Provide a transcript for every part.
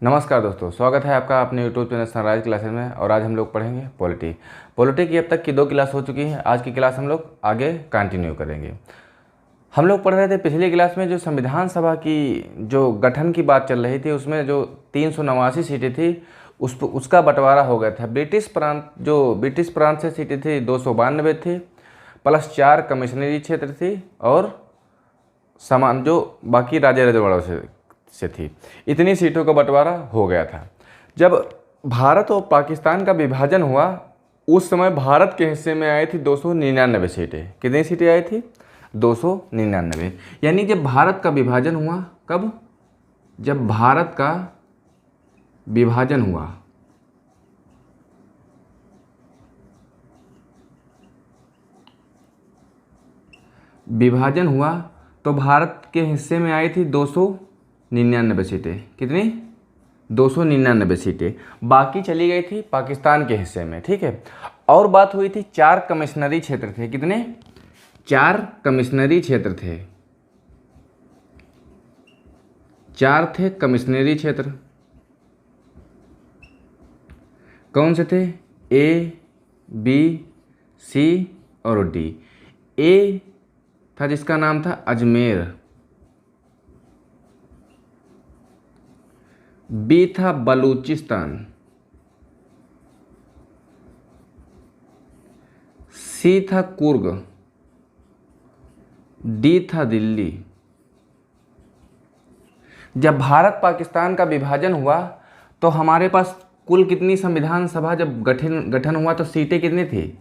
नमस्कार दोस्तों, स्वागत है आपका अपने यूट्यूब चैनल सनराइज क्लासेस में। और आज हम लोग पढ़ेंगे पॉलिटी की अब तक की 2 क्लास हो चुकी हैं। आज की क्लास हम लोग आगे कंटिन्यू करेंगे। हम लोग पढ़ रहे थे पिछली क्लास में जो संविधान सभा की जो गठन की बात चल रही थी, उसमें जो 389 सीटें थी उसका बंटवारा हो गया था। ब्रिटिश प्रांत से सीटें थी 292 थी, प्लस 4 कमिश्नरी क्षेत्र थी और समान जो बाकी राज्य रजवाड़ों से थी। इतनी सीटों का बंटवारा हो गया था। जब भारत और पाकिस्तान का विभाजन हुआ उस समय भारत के हिस्से में आई थी 299 सीटें। कितनी सीटें आई थी? 299। यानी जब भारत का विभाजन हुआ, कब? जब भारत का विभाजन हुआ तो भारत के हिस्से में आई थी 299 सीटें। कितनी? 299 सीटें। बाकी चली गई थी पाकिस्तान के हिस्से में। ठीक है। और बात हुई थी 4 कमिश्नरी क्षेत्र थे। कितने? 4 कमिश्नरी क्षेत्र थे। 4 थे कमिश्नरी क्षेत्र। कौन से थे? ए, बी, सी और डी। ए था जिसका नाम था अजमेर, बी था बलूचिस्तान, सी था कुर्ग, डी था दिल्ली। जब भारत पाकिस्तान का विभाजन हुआ तो हमारे पास कुल कितनी संविधान सभा जब गठन हुआ तो सीटें कितनी थी?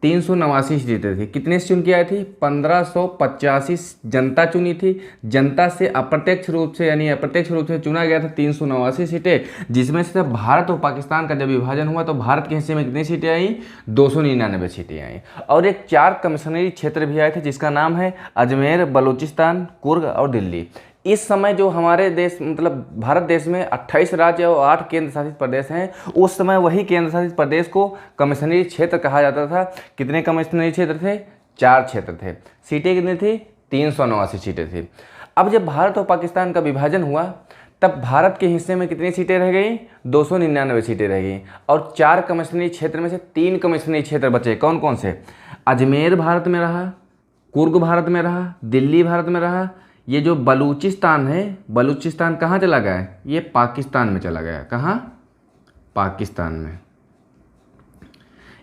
389 सीटें थी। कितने से चुन के आई थी? 1585 जनता चुनी थी। जनता से अप्रत्यक्ष रूप से चुना गया था 389 सीटें, जिसमें से भारत और पाकिस्तान का जब विभाजन हुआ तो भारत के हिस्से में कितनी सीटें आई? 299 सीटें आई। और एक 4 कमिश्नरी क्षेत्र भी आए थे जिसका नाम है अजमेर, बलूचिस्तान, कुर्ग और दिल्ली। इस समय जो हमारे देश भारत देश में 28 राज्य और 8 केंद्र शासित प्रदेश हैं, उस समय वही केंद्र शासित प्रदेश को कमिश्नरी क्षेत्र कहा जाता था। कितने कमिश्नरी क्षेत्र थे? 4 क्षेत्र थे। सीटें कितनी थी? 389 सीटें थी। अब जब भारत और पाकिस्तान का विभाजन हुआ तब भारत के हिस्से में कितनी सीटें रह गई? 299 सीटें रह गई। और 4 कमिश्नरी क्षेत्र में से 3 कमिश्नरी क्षेत्र बचे। कौन कौन से? अजमेर भारत में रहा, कुर्ग भारत में रहा, दिल्ली भारत में रहा। ये जो बलूचिस्तान है, बलूचिस्तान कहाँ चला गया? ये पाकिस्तान में चला गया। कहाँ? पाकिस्तान में।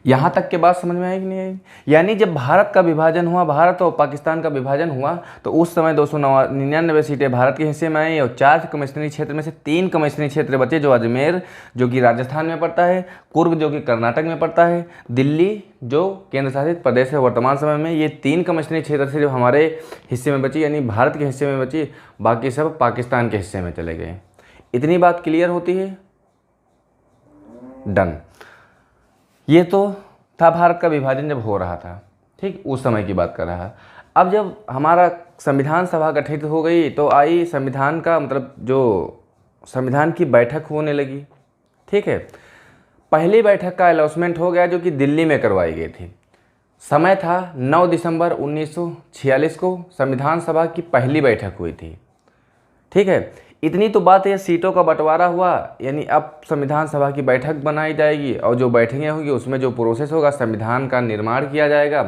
यहाँ तक के बात समझ में आई कि नहीं आई? यानी जब भारत का विभाजन हुआ, भारत और पाकिस्तान का विभाजन हुआ तो उस समय 299 सीटें भारत के हिस्से में आई और 4 कमिश्नरी क्षेत्र में से 3 कमिश्नरी क्षेत्र बचे, जो अजमेर जो कि राजस्थान में पड़ता है, कुर्ग जो कि कर्नाटक में पड़ता है, दिल्ली जो केंद्र शासित प्रदेश है वर्तमान समय में। ये 3 कमिश्नरी क्षेत्र से जो हमारे हिस्से में बची, यानी भारत के हिस्से में बची, बाकी सब पाकिस्तान के हिस्से में चले गए। इतनी बात क्लियर होती है? डन। ये तो था भारत का विभाजन जब हो रहा था। ठीक, उस समय की बात कर रहा है। अब जब हमारा संविधान सभा गठित हो गई तो आई संविधान का जो संविधान की बैठक होने लगी। ठीक है। पहली बैठक का अनाउंसमेंट हो गया जो कि दिल्ली में करवाई गई थी। समय था 9 दिसंबर 1946 को संविधान सभा की पहली बैठक हुई थी। ठीक है। इतनी तो बात है, सीटों का बंटवारा हुआ, यानी अब संविधान सभा की बैठक बनाई जाएगी और जो बैठकें होंगी उसमें जो प्रोसेस होगा, संविधान का निर्माण किया जाएगा,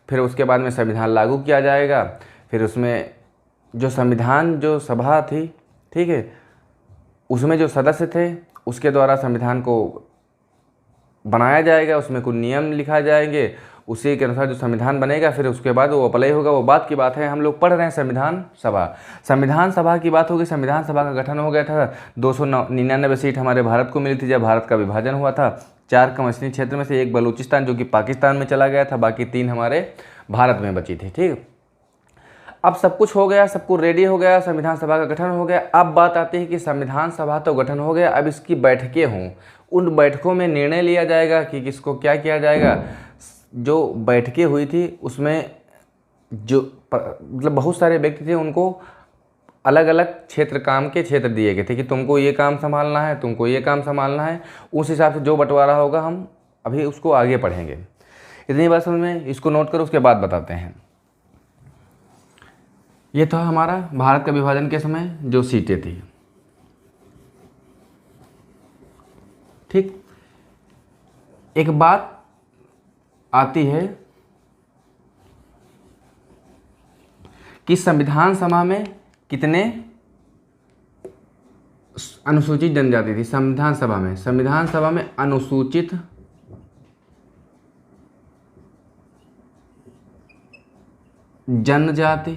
फिर उसके बाद में संविधान लागू किया जाएगा, फिर उसमें जो संविधान जो सभा थी, ठीक है, उसमें जो सदस्य थे उसके द्वारा संविधान को बनाया जाएगा, उसमें कुछ नियम लिखा जाएंगे, उसी के अनुसार जो संविधान बनेगा, फिर उसके बाद वो अप्लाई होगा। वो बात की बात है। हम लोग पढ़ रहे हैं संविधान सभा की बात होगी। संविधान सभा का गठन हो गया था। 299 सीट हमारे भारत को मिली थी जब भारत का विभाजन हुआ था। 4 कमिश्नरी क्षेत्र में से एक बलूचिस्तान जो कि पाकिस्तान में चला गया था, बाकी 3 हमारे भारत में बची थी। ठीक, अब सब कुछ हो गया, सब कुछ रेडी हो गया, संविधान सभा का गठन हो गया। अब बात आती है कि संविधान सभा तो गठन हो गया, अब इसकी बैठकें हों। उन बैठकों में निर्णय लिया जाएगा कि किसको क्या किया जाएगा। जो बैठकें हुई थी उसमें जो बहुत सारे व्यक्ति थे, उनको अलग अलग काम के क्षेत्र दिए गए थे कि तुमको ये काम संभालना है, तुमको ये काम संभालना है। उस हिसाब से जो बंटवारा होगा हम अभी उसको आगे पढ़ेंगे। इतनी बात समझ में, इसको नोट करो, उसके बाद बताते हैं। ये था हमारा भारत का विभाजन के समय जो सीटें थी। ठीक, एक बात आती है कि संविधान सभा में कितने अनुसूचित जनजाति थी? संविधान सभा में अनुसूचित जनजाति,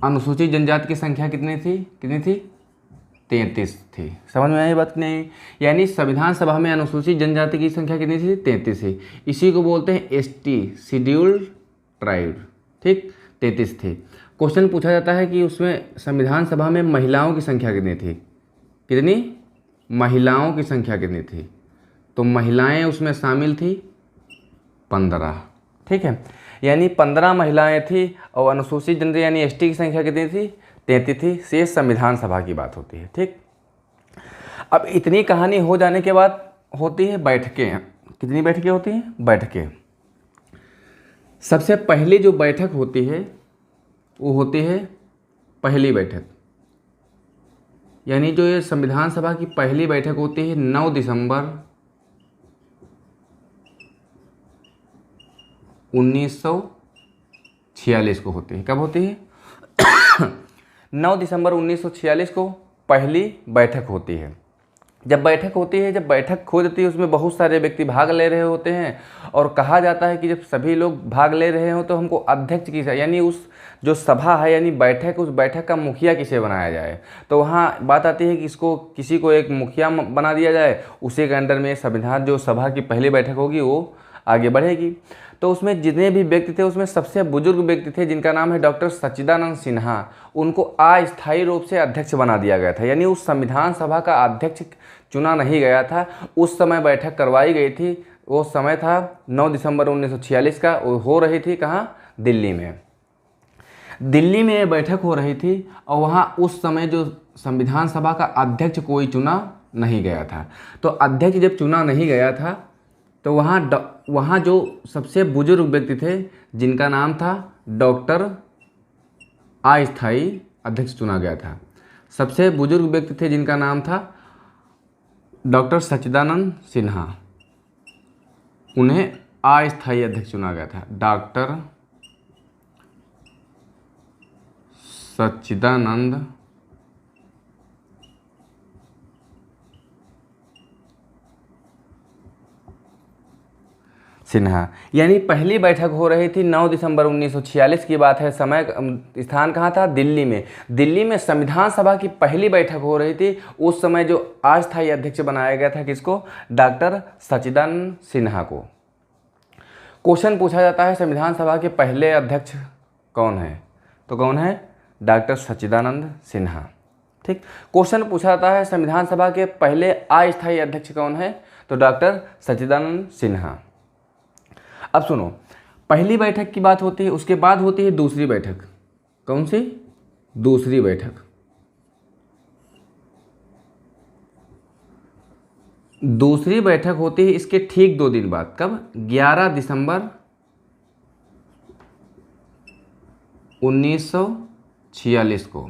अनुसूचित जनजाति की संख्या कितनी थी? 33 थी। समझ में आई बात नहीं? यानी संविधान सभा में अनुसूचित जनजाति की संख्या कितनी थी? 33 थी। इसी को बोलते हैं एसटी, शेड्यूल्ड ट्राइब। ठीक, 33 थी। क्वेश्चन पूछा जाता है कि उसमें संविधान सभा में महिलाओं की संख्या कितनी थी? कितनी? महिलाओं की संख्या कितनी थी? तो महिलाएं उसमें शामिल थी 15। ठीक है, यानी 15 महिलाएं थी और अनुसूचित जनजाति यानी एसटी की संख्या कितनी थी? 33 थी। से संविधान सभा की बात होती है। ठीक, अब इतनी कहानी हो जाने के बाद होती है बैठकें। कितनी बैठकें होती हैं? बैठकें। सबसे पहली जो बैठक होती है वो होती है पहली बैठक, यानी जो ये संविधान सभा की पहली बैठक होती है 9 दिसंबर 1946 को होती है। कब होती है? 9 दिसंबर 1946 को पहली बैठक होती है। जब बैठक होती है, जब बैठक हो जाती है, उसमें बहुत सारे व्यक्ति भाग ले रहे होते हैं और कहा जाता है कि जब सभी लोग भाग ले रहे हो तो हमको अध्यक्ष की, यानी उस जो सभा है यानी बैठक, उस बैठक का मुखिया किसे बनाया जाए। तो वहाँ बात आती है कि इसको किसी को एक मुखिया बना दिया जाए, उसी के अंडर में संविधान जो सभा की पहली बैठक होगी वो आगे बढ़ेगी। तो उसमें जितने भी व्यक्ति थे उसमें सबसे बुजुर्ग व्यक्ति थे जिनका नाम है डॉक्टर सच्चिदानंद सिन्हा। उनको अस्थायी रूप से अध्यक्ष बना दिया गया था, यानी उस संविधान सभा का अध्यक्ष चुना नहीं गया था। उस समय बैठक करवाई गई थी, वो समय था 9 दिसंबर 1946 का। वो हो रही थी कहाँ? दिल्ली में। दिल्ली में बैठक हो रही थी और वहाँ उस समय जो संविधान सभा का अध्यक्ष कोई चुना नहीं गया था। तो अध्यक्ष जब चुना नहीं गया था तो वहाँ जो सबसे बुजुर्ग व्यक्ति थे जिनका नाम था डॉक्टर, अस्थायी अध्यक्ष चुना गया था। सबसे बुजुर्ग व्यक्ति थे जिनका नाम था डॉक्टर सच्चिदानंद सिन्हा, उन्हें अस्थायी अध्यक्ष चुना गया था। डॉक्टर सच्चिदानंद सिन्हा। यानी पहली बैठक हो रही थी 9 दिसंबर 1946 की बात है। समय स्थान कहाँ था? दिल्ली में। दिल्ली में संविधान सभा की पहली बैठक हो रही थी। उस समय जो अस्थायी अध्यक्ष बनाया गया था किसको? डॉक्टर सच्चिदानंद सिन्हा को। क्वेश्चन पूछा जाता है संविधान सभा के पहले अध्यक्ष कौन है? तो कौन है? डॉक्टर सच्चिदानंद सिन्हा। ठीक, क्वेश्चन पूछा जाता है संविधान सभा के पहले अस्थायी अध्यक्ष कौन है? तो डॉक्टर सच्चिदानंद सिन्हा। अब सुनो, पहली बैठक की बात होती है, उसके बाद होती है दूसरी बैठक। कौन सी? दूसरी बैठक। दूसरी बैठक होती है इसके ठीक 2 दिन बाद। कब? 11 दिसंबर 1946 को।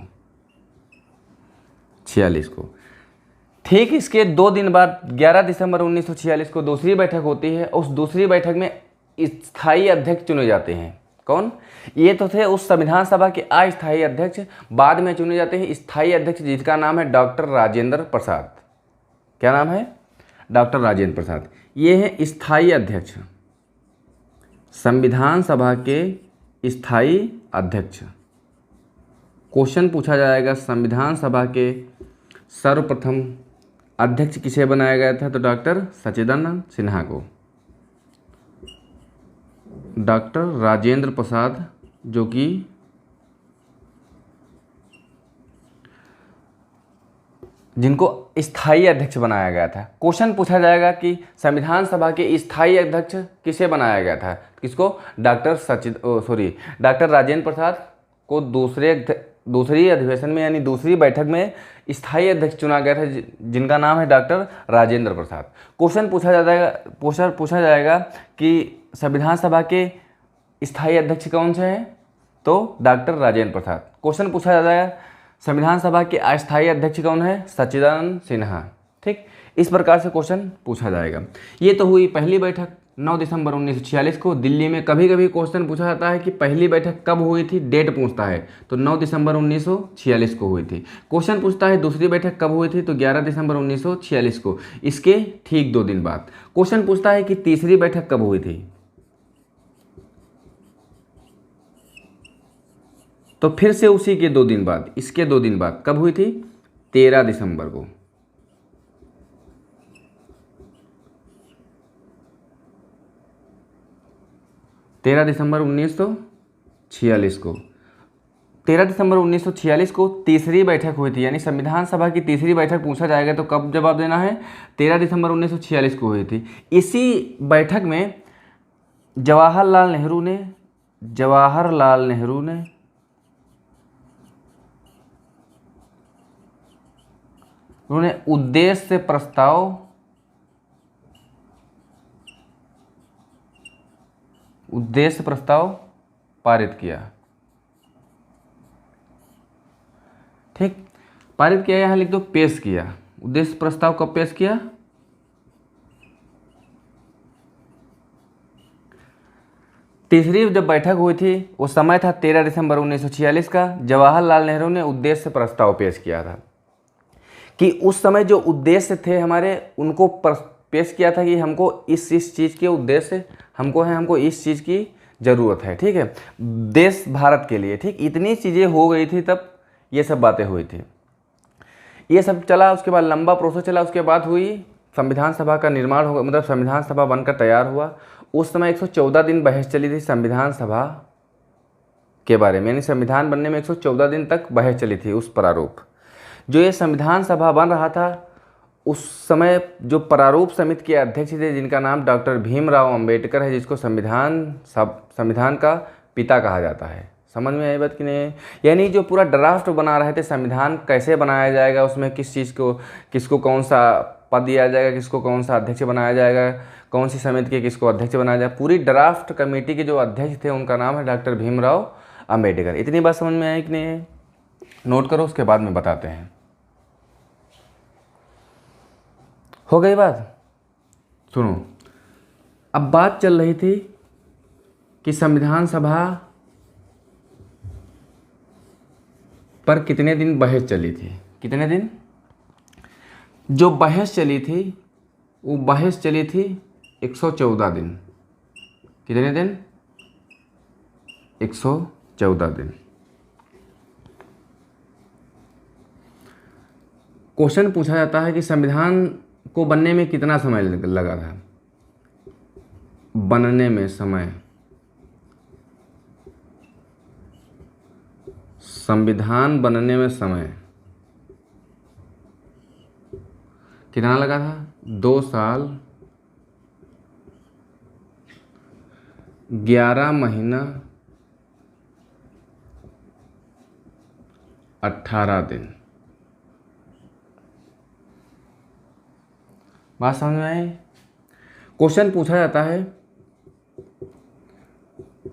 ठीक इसके 2 दिन बाद 11 दिसंबर 1946 को दूसरी बैठक होती है। उस दूसरी बैठक में स्थायी अध्यक्ष चुने जाते हैं। कौन? ये तो थे उस संविधान सभा के अस्थायी अध्यक्ष, बाद में चुने जाते हैं स्थायी अध्यक्ष जिसका नाम है डॉक्टर राजेंद्र प्रसाद। क्या नाम है? डॉक्टर राजेंद्र प्रसाद। ये है स्थायी अध्यक्ष, संविधान सभा के स्थायी अध्यक्ष। क्वेश्चन पूछा जाएगा संविधान सभा के सर्वप्रथम अध्यक्ष किसे बनाया गया था? तो डॉक्टर सच्चिदानंद सिन्हा को। डॉक्टर राजेंद्र प्रसाद जो कि जिनको स्थायी अध्यक्ष बनाया गया था। क्वेश्चन पूछा जाएगा कि संविधान सभा के स्थायी अध्यक्ष किसे बनाया गया था? किसको? डॉक्टर राजेंद्र प्रसाद को दूसरी अधिवेशन में यानी दूसरी बैठक में स्थायी अध्यक्ष चुना गया था जिनका नाम है डॉक्टर राजेंद्र प्रसाद। क्वेश्चन पूछा जाएगा कि संविधान सभा के स्थायी अध्यक्ष कौन से हैं? तो डॉक्टर राजेंद्र प्रसाद। क्वेश्चन पूछा जाएगा संविधान सभा के अस्थायी अध्यक्ष कौन है? सच्चिदानंद सिन्हा। ठीक, इस प्रकार से क्वेश्चन पूछा जाएगा। ये तो हुई पहली बैठक 9 दिसंबर 1946 को दिल्ली में। कभी कभी क्वेश्चन पूछा जाता है कि पहली बैठक कब हुई थी, डेट पूछता है, तो 9 दिसंबर 1946 को हुई थी। क्वेश्चन पूछता है दूसरी बैठक कब हुई थी, तो 11 दिसंबर 1946 को, इसके ठीक 2 दिन बाद। क्वेश्चन पूछता है कि तीसरी बैठक कब हुई थी, तो फिर से उसी के 2 दिन बाद, इसके 2 दिन बाद कब हुई थी, 13 दिसंबर को। 13 दिसंबर 1946 को, 13 दिसंबर 1946 को तीसरी बैठक हुई थी, यानी संविधान सभा की तीसरी बैठक पूछा जाएगा तो कब जवाब देना है, 13 दिसंबर 1946 को हुई थी। इसी बैठक में जवाहरलाल नेहरू ने उन्होंने उद्देश्य प्रस्ताव पारित किया। ठीक, पारित किया, यहां लिख दो पेश किया। उद्देश्य प्रस्ताव कब पेश किया, तीसरी जब बैठक हुई थी वो समय था 13 दिसंबर 1946 का। जवाहरलाल नेहरू ने उद्देश्य प्रस्ताव पेश किया था कि उस समय जो उद्देश्य थे हमारे, उनको पेश किया था कि हमको इस चीज़ के उद्देश्य हमको इस चीज़ की ज़रूरत है। ठीक है, देश भारत के लिए। ठीक, इतनी चीज़ें हो गई थी तब ये सब बातें हुई थी। ये सब चला, उसके बाद लंबा प्रोसेस चला। उसके बाद हुई संविधान सभा का निर्माण होगा, मतलब संविधान सभा बनकर तैयार हुआ। उस समय 114 दिन बहस चली थी संविधान सभा के बारे में, यानी संविधान बनने में 114 दिन तक बहस चली थी उस प्रारूप। जो ये संविधान सभा बन रहा था उस समय जो प्रारूप समिति के अध्यक्ष थे, जिनका नाम डॉक्टर भीमराव अंबेडकर है, जिसको संविधान का पिता कहा जाता है। समझ में आई बात कि नहीं? यानी जो पूरा ड्राफ्ट बना रहे थे, संविधान कैसे बनाया जाएगा, उसमें किस चीज़ को, किसको कौन सा पद दिया जाएगा, किसको कौन सा अध्यक्ष बनाया जाएगा, कौन सी समिति के किसको अध्यक्ष बनाया जाएगा, पूरी ड्राफ्ट कमेटी के जो अध्यक्ष थे उनका नाम है डॉक्टर भीमराव अंबेडकर। इतनी बात समझ में आई कि नहीं? नोट करो, उसके बाद में बताते हैं। हो गई बात? सुनो, अब बात चल रही थी कि संविधान सभा पर कितने दिन बहस चली थी। कितने दिन जो बहस चली थी, वो बहस चली थी 114 दिन। कितने दिन? 114 दिन। क्वेश्चन पूछा जाता है कि संविधान को बनने में कितना समय लगा था। बनने में समय, संविधान बनने में समय कितना लगा था? 2 साल 11 महीना 18 दिन। बात समझ में आई? क्वेश्चन पूछा जाता है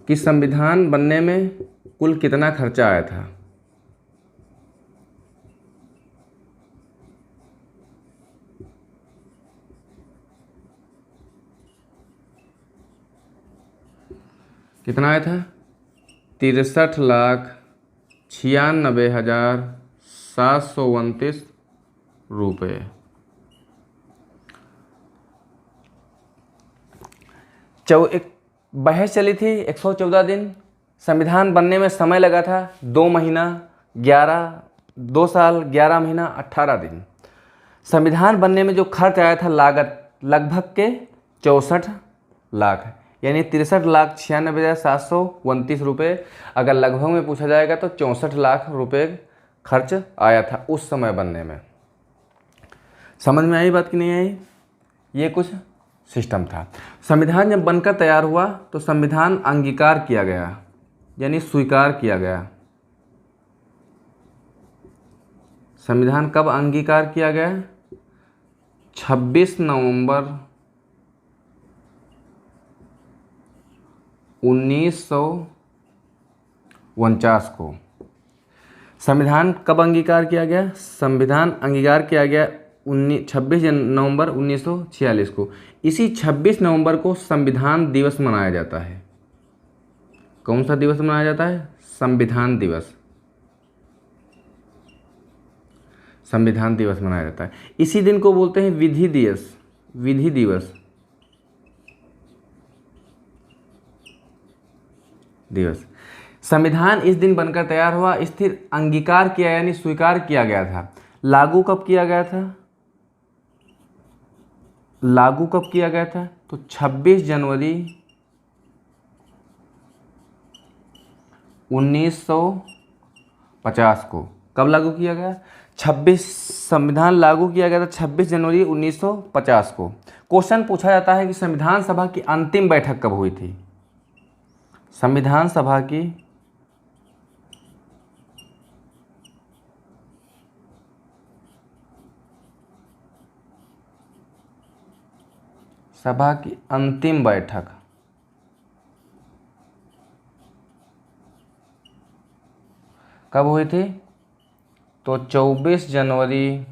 कि संविधान बनने में कुल कितना खर्चा आया था। कितना आया था? 63,96,729 रुपये। एक बहस चली थी 114 दिन। संविधान बनने में समय लगा था 2 साल 11 महीना 18 दिन। संविधान बनने में जो खर्च आया था, लागत लगभग के 64 लाख, यानी 63,96,729 रुपये। अगर लगभग में पूछा जाएगा तो 64 लाख रुपये खर्च आया था उस समय बनने में। समझ में आई बात कि नहीं आई? ये कुछ सिस्टम था। संविधान जब बनकर तैयार हुआ तो संविधान अंगीकार किया गया, यानी स्वीकार किया गया। संविधान कब अंगीकार किया गया? 26 नवंबर 1949 को। संविधान कब अंगीकार किया गया? संविधान अंगीकार किया गया 26 नवंबर 1946 को। इसी 26 नवंबर को संविधान दिवस मनाया जाता है। कौन सा दिवस मनाया जाता है? संविधान दिवस। संविधान दिवस मनाया जाता है। इसी दिन को बोलते हैं विधि दिवस। विधि दिवस। संविधान इस दिन बनकर तैयार हुआ, स्थिर अंगीकार किया यानी स्वीकार किया गया था। लागू कब किया गया था? लागू कब किया गया था? तो 26 जनवरी 1950 को। कब लागू किया गया? 26 संविधान लागू किया गया था 26 जनवरी 1950 को। क्वेश्चन पूछा जाता है कि संविधान सभा की अंतिम बैठक कब हुई थी? संविधान सभा की अंतिम बैठक कब हुई थी? तो 24 जनवरी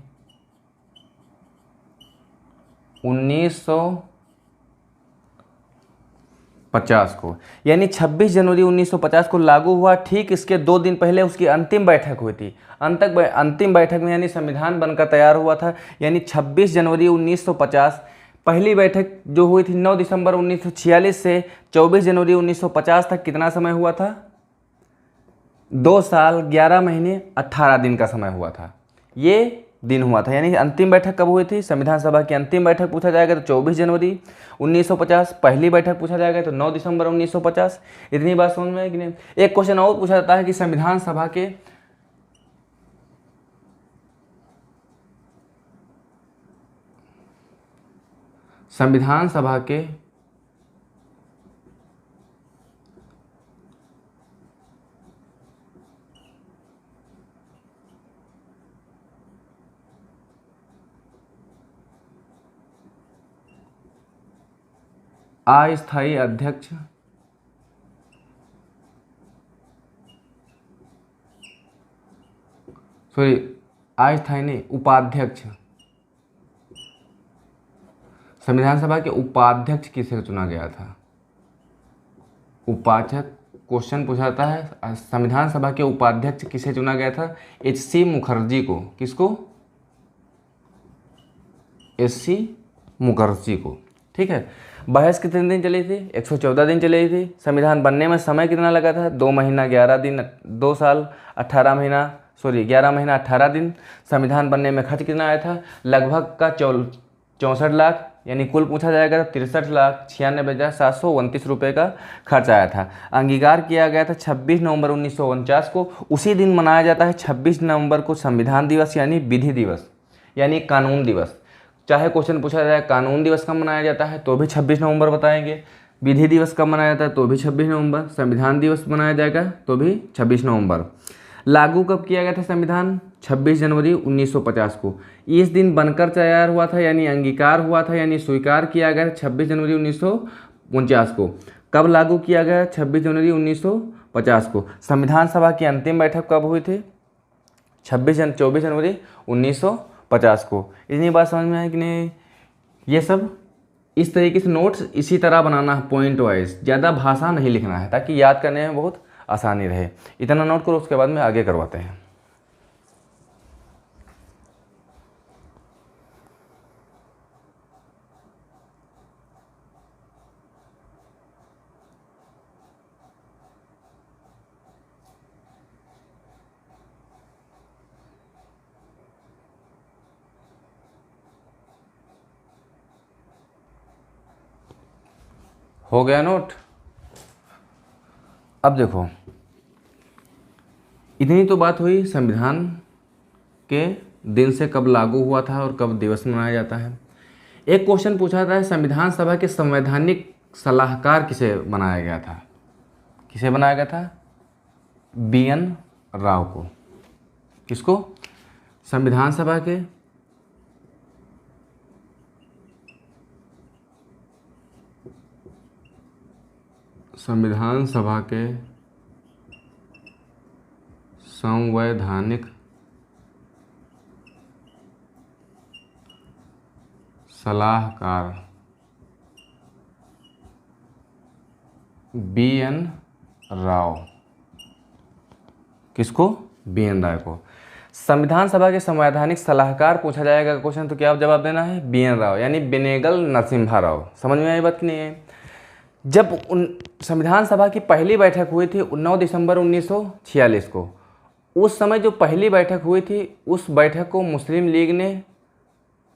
1950 को। यानी 26 जनवरी 1950 को लागू हुआ, ठीक इसके 2 दिन पहले उसकी अंतिम बैठक हुई थी। अंतिम बैठक में यानी संविधान बनकर तैयार हुआ था। यानी 26 जनवरी 1950 पहली बैठक जो हुई थी 9 दिसंबर 1946 से 24 जनवरी 1950 तक कितना समय हुआ था? 2 साल 11 महीने 18 दिन का समय हुआ था। ये दिन हुआ था। यानी अंतिम बैठक कब हुई थी? संविधान सभा की अंतिम बैठक पूछा जाएगा तो 24 जनवरी 1950। पहली बैठक पूछा जाएगा तो 9 दिसंबर 1950। इतनी बात समझ में है कि नहीं? एक क्वेश्चन और पूछा जाता है कि संविधान सभा के अस्थायी अध्यक्ष अस्थायी नहीं, उपाध्यक्ष। संविधान सभा के उपाध्यक्ष किसे चुना गया था? उपाध्यक्ष क्वेश्चन पूछा जाता है संविधान सभा के उपाध्यक्ष किसे चुना गया था? एच.सी. मुखर्जी को। किसको? एच.सी. मुखर्जी को। ठीक है। बहस कितने दिन चली थी? 114 दिन चली थी। संविधान बनने में समय कितना लगा था? 2 महीना 11 दिन, 2 साल 18 महीना 11 महीना 18 दिन। संविधान बनने में खर्च कितना आया था? लगभग का 64 लाख। यानी कुल पूछा जाएगा तो 63,96,729 रुपये का खर्च आया था। अंगीकार किया गया था 26 नवंबर 1949 को। उसी दिन मनाया जाता है 26 नवंबर को संविधान दिवस यानी विधि दिवस यानी कानून दिवस। चाहे क्वेश्चन पूछा जाए कानून दिवस कब मनाया जाता है तो भी 26 नवंबर बताएंगे, विधि दिवस कब मनाया जाता है तो भी 26 नवंबर, संविधान दिवस मनाया जाएगा तो भी 26 नवंबर। लागू कब किया गया था संविधान? 26 जनवरी 1950 को। इस दिन बनकर तैयार हुआ था यानी अंगीकार हुआ था यानी स्वीकार किया गया 26 जनवरी 1949 को। कब लागू किया गया? 26 जनवरी 1950 को। संविधान सभा की अंतिम बैठक कब हुई थी? 24 जनवरी 1950 को। इतनी बात समझ में है कि नहीं? ये सब इस तरीके से नोट्स इसी तरह बनाना है, पॉइंट वाइज, ज़्यादा भाषा नहीं लिखना है ताकि याद करने में बहुत आसानी रहे। इतना नोट करो, उसके बाद में आगे करवाते हैं। हो गया नोट? अब देखो, इतनी तो बात हुई संविधान के दिन से कब लागू हुआ था और कब दिवस मनाया जाता है। एक क्वेश्चन पूछा था संविधान सभा के संवैधानिक सलाहकार किसे बनाया गया था? किसे बनाया गया था? बी.एन. राव को। किसको? संविधान सभा के संवैधानिक सलाहकार BN राव। किसको? BN राव को। संविधान सभा के संवैधानिक सलाहकार पूछा जाएगा क्वेश्चन तो क्या जवाब देना है? BN राव यानी बेनेगल नरसिम्हा राव। समझ में आई बात कि नहीं है? जब संविधान सभा की पहली बैठक हुई थी 9 दिसंबर 1946 को, उस समय जो पहली बैठक हुई थी उस बैठक को मुस्लिम लीग ने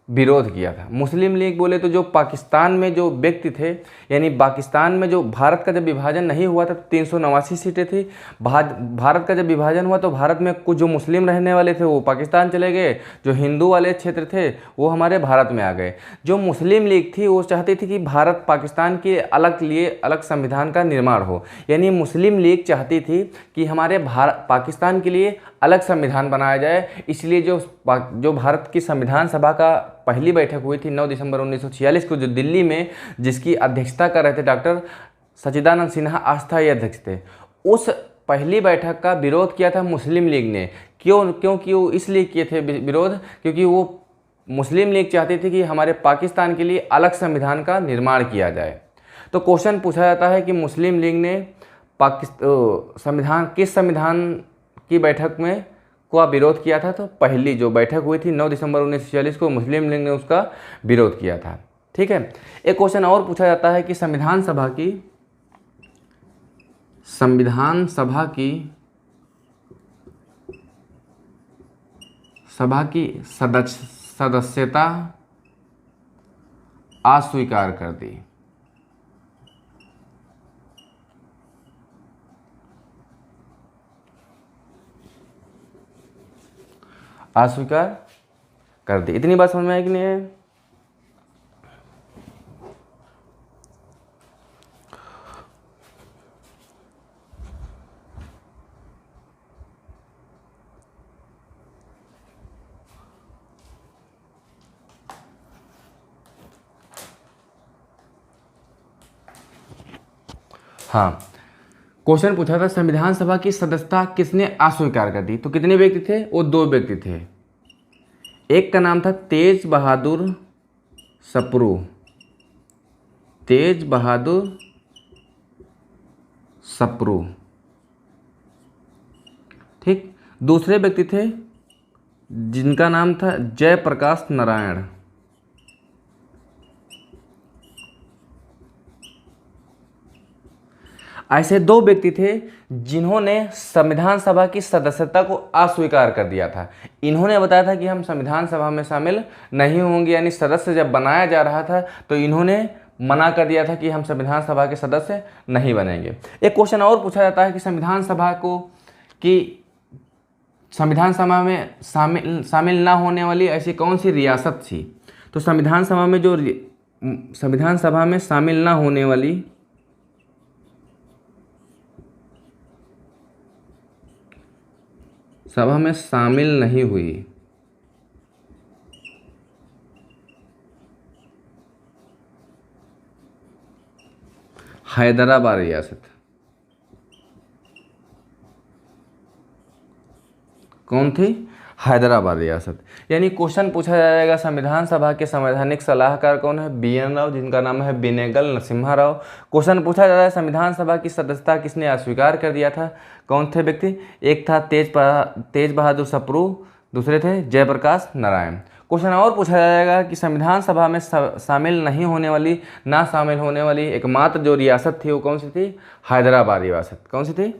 विरोध किया था। मुस्लिम लीग बोले तो जो पाकिस्तान में जो व्यक्ति थे, यानी पाकिस्तान में जो भारत का जब विभाजन नहीं हुआ था 389 सीटें थी। भारत का जब विभाजन हुआ तो भारत में कुछ जो मुस्लिम रहने वाले थे वो पाकिस्तान चले गए, जो हिंदू वाले क्षेत्र थे वो हमारे भारत में आ गए। जो मुस्लिम लीग थी वो चाहती थी कि भारत पाकिस्तान के अलग संविधान का निर्माण हो, यानी मुस्लिम लीग चाहती थी कि हमारे पाकिस्तान के लिए अलग संविधान बनाया जाए। इसलिए जो भारत की संविधान सभा का पहली बैठक हुई थी 9 दिसंबर 1946 को, जो दिल्ली में जिसकी अध्यक्षता कर रहे थे डॉक्टर सच्चिदानंद सिन्हा अस्थायी अध्यक्ष थे, उस पहली बैठक का विरोध किया था मुस्लिम लीग ने। क्योंकि वो इसलिए किए थे विरोध क्योंकि वो मुस्लिम लीग चाहती थी कि हमारे पाकिस्तान के लिए अलग संविधान का निर्माण किया जाए। तो क्वेश्चन पूछा जाता है कि मुस्लिम लीग ने किस संविधान की बैठक में को विरोध किया था? तो पहली जो बैठक हुई थी 9 दिसंबर 1946 को मुस्लिम लीग ने उसका विरोध किया था। ठीक है। एक क्वेश्चन और पूछा जाता है कि संविधान सभा की सदस्यता अस्वीकार कर दी। अस्वीकार कर दी। इतनी बात समझ में आई कि नहीं है? हाँ, क्वेश्चन पूछा था संविधान सभा की सदस्यता किसने अस्वीकार कर दी? तो कितने व्यक्ति थे? वो 2 व्यक्ति थे। एक का नाम था तेज बहादुर सप्रू। तेज बहादुर सप्रू, ठीक। दूसरे व्यक्ति थे जिनका नाम था जयप्रकाश नारायण। ऐसे 2 व्यक्ति थे जिन्होंने संविधान सभा की सदस्यता को अस्वीकार कर दिया था। इन्होंने बताया था कि हम संविधान सभा में शामिल नहीं होंगे, यानी सदस्य जब बनाया जा रहा था तो इन्होंने मना कर दिया था कि हम संविधान सभा के सदस्य नहीं बनेंगे। एक क्वेश्चन और पूछा जाता है कि संविधान सभा में शामिल ना होने वाली ऐसी कौन सी रियासत थी? तो संविधान सभा में शामिल ना होने वाली सभा में शामिल नहीं हुई हैदराबाद रियासत। कौन थी? हैदराबाद रियासत। यानी क्वेश्चन पूछा जाएगा संविधान सभा के संवैधानिक सलाहकार कौन है? BN राव, जिनका नाम है बेनेगल नरसिम्हा राव। क्वेश्चन पूछा जा रहा है संविधान सभा की सदस्यता किसने अस्वीकार कर दिया था? कौन थे व्यक्ति? एक था तेज बहादुर सप्रू, दूसरे थे जयप्रकाश नारायण। क्वेश्चन और पूछा जाएगा कि संविधान सभा में शामिल नहीं होने वाली, ना शामिल होने वाली एकमात्र जो रियासत थी वो कौन सी थी? हैदराबाद रियासत। कौन सी थी?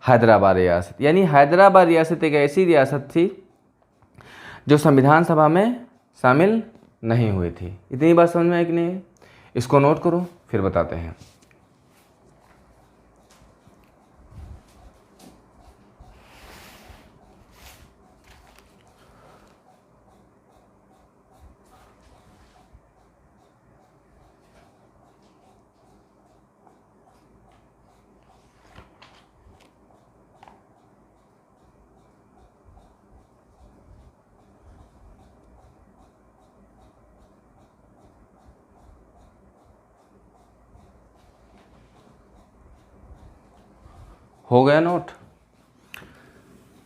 हैदराबाद रियासत। यानी हैदराबाद रियासत एक ऐसी रियासत थी जो संविधान सभा में शामिल नहीं हुई थी। इतनी बात समझ में आई कि नहीं? इसको नोट करो, फिर बताते हैं। हो गया नोट?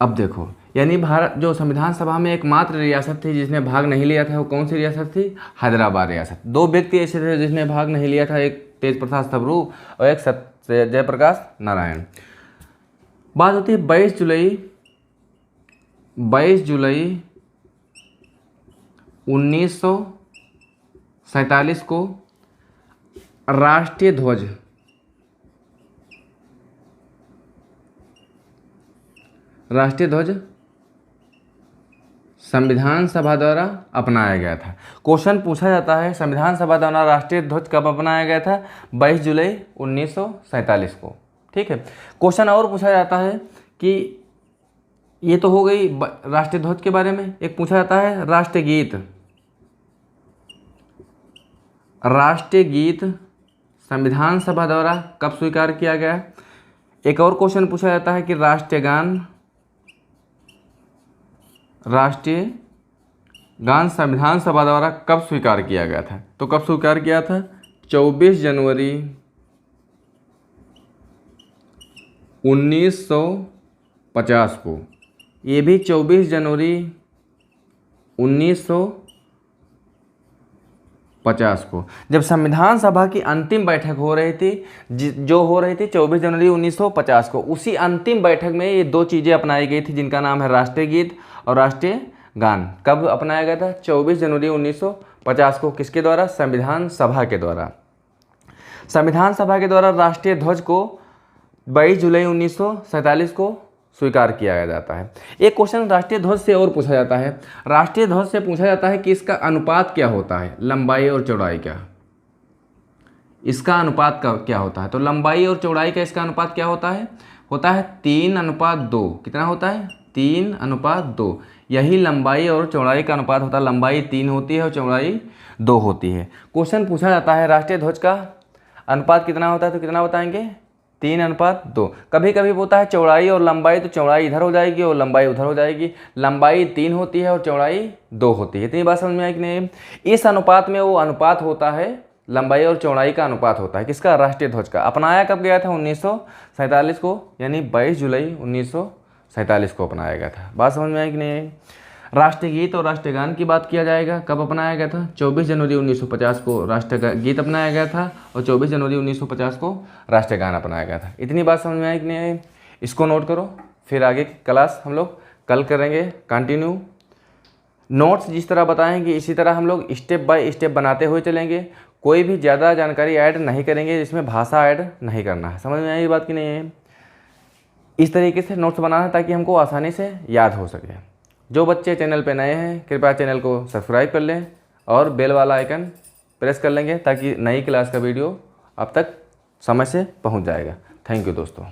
अब देखो, यानी भारत जो संविधान सभा में एकमात्र रियासत थी जिसने भाग नहीं लिया था, वो कौन सी रियासत थी? हैदराबाद रियासत। 2 व्यक्ति ऐसे थे जिसने भाग नहीं लिया था, एक तेज प्रताप सप्रू और एक जयप्रकाश नारायण। बात होती है 22 जुलाई 1947 को राष्ट्रीय ध्वज संविधान सभा द्वारा अपनाया गया था। क्वेश्चन पूछा जाता है संविधान सभा द्वारा राष्ट्रीय ध्वज कब अपनाया गया था? 22 जुलाई 1947 को। ठीक है। क्वेश्चन और पूछा जाता है कि ये तो हो गई राष्ट्रीय ध्वज के बारे में। एक पूछा जाता है राष्ट्रीय गीत संविधान सभा द्वारा कब स्वीकार किया गया? एक और क्वेश्चन पूछा जाता है कि राष्ट्रीय गान संविधान सभा द्वारा कब स्वीकार किया गया था? तो कब स्वीकार किया था? 24 जनवरी 1950 को। ये भी 24 जनवरी 1950 को, जब संविधान सभा की अंतिम बैठक हो रही थी, जो हो रही थी 24 जनवरी 1950 को। उसी अंतिम बैठक में ये 2 चीज़ें अपनाई गई थी जिनका नाम है राष्ट्रीय गीत और राष्ट्रीय गान। कब अपनाया गया था? 24 जनवरी 1950 को। किसके द्वारा? संविधान सभा के द्वारा। संविधान सभा के द्वारा राष्ट्रीय ध्वज को 22 जुलाई 1947 को स्वीकार किया जाता है। एक क्वेश्चन राष्ट्रीय ध्वज से और पूछा जाता है। राष्ट्रीय ध्वज से पूछा जाता है कि इसका अनुपात क्या होता है, लंबाई और चौड़ाई का। इसका अनुपात का क्या होता है? तो लंबाई और चौड़ाई का इसका अनुपात क्या होता है? होता है 3:2। कितना होता है? 3:2। यही लंबाई और चौड़ाई का अनुपात होता है। लंबाई 3 होती है और चौड़ाई 2 होती है। क्वेश्चन पूछा जाता है राष्ट्रीय ध्वज का अनुपात कितना होता है, तो कितना बताएंगे? 3:2। कभी कभी होता है चौड़ाई और लंबाई, तो चौड़ाई इधर हो जाएगी और लंबाई उधर हो जाएगी। लंबाई 3 होती है और चौड़ाई 2 होती है। इतनी बात समझ में आई कि नहीं? इस अनुपात में वो अनुपात होता है, लंबाई और चौड़ाई का अनुपात होता है। किसका? राष्ट्रीय ध्वज का। अपनाया कब गया था? 1947 को, यानी 22 जुलाई 1947 को अपनाया गया था। बात समझ में आई कि नहीं आई? राष्ट्रीय गीत और राष्ट्रीय गान की बात किया जाएगा। कब अपनाया गया था? 24 जनवरी 1950 को राष्ट्रीय गीत अपनाया गया था और 24 जनवरी 1950 को राष्ट्रीय गान अपनाया गया था। इतनी बात समझ में आई कि नहीं आई? इसको नोट करो, फिर आगे की क्लास हम लोग कल करेंगे कंटिन्यू। नोट्स जिस तरह बताएंगे इसी तरह हम लोग स्टेप बाय स्टेप बनाते हुए चलेंगे। कोई भी ज़्यादा जानकारी ऐड नहीं करेंगे, जिसमें भाषा ऐड नहीं करना है। समझ में आई ये बात कि नहीं है? इस तरीके से नोट्स बनाना है ताकि हमको आसानी से याद हो सके। जो बच्चे चैनल पे नए हैं कृपया चैनल को सब्सक्राइब कर लें और बेल वाला आइकन प्रेस कर लेंगे ताकि नई क्लास का वीडियो अब तक समय से पहुंच जाएगा। थैंक यू दोस्तों।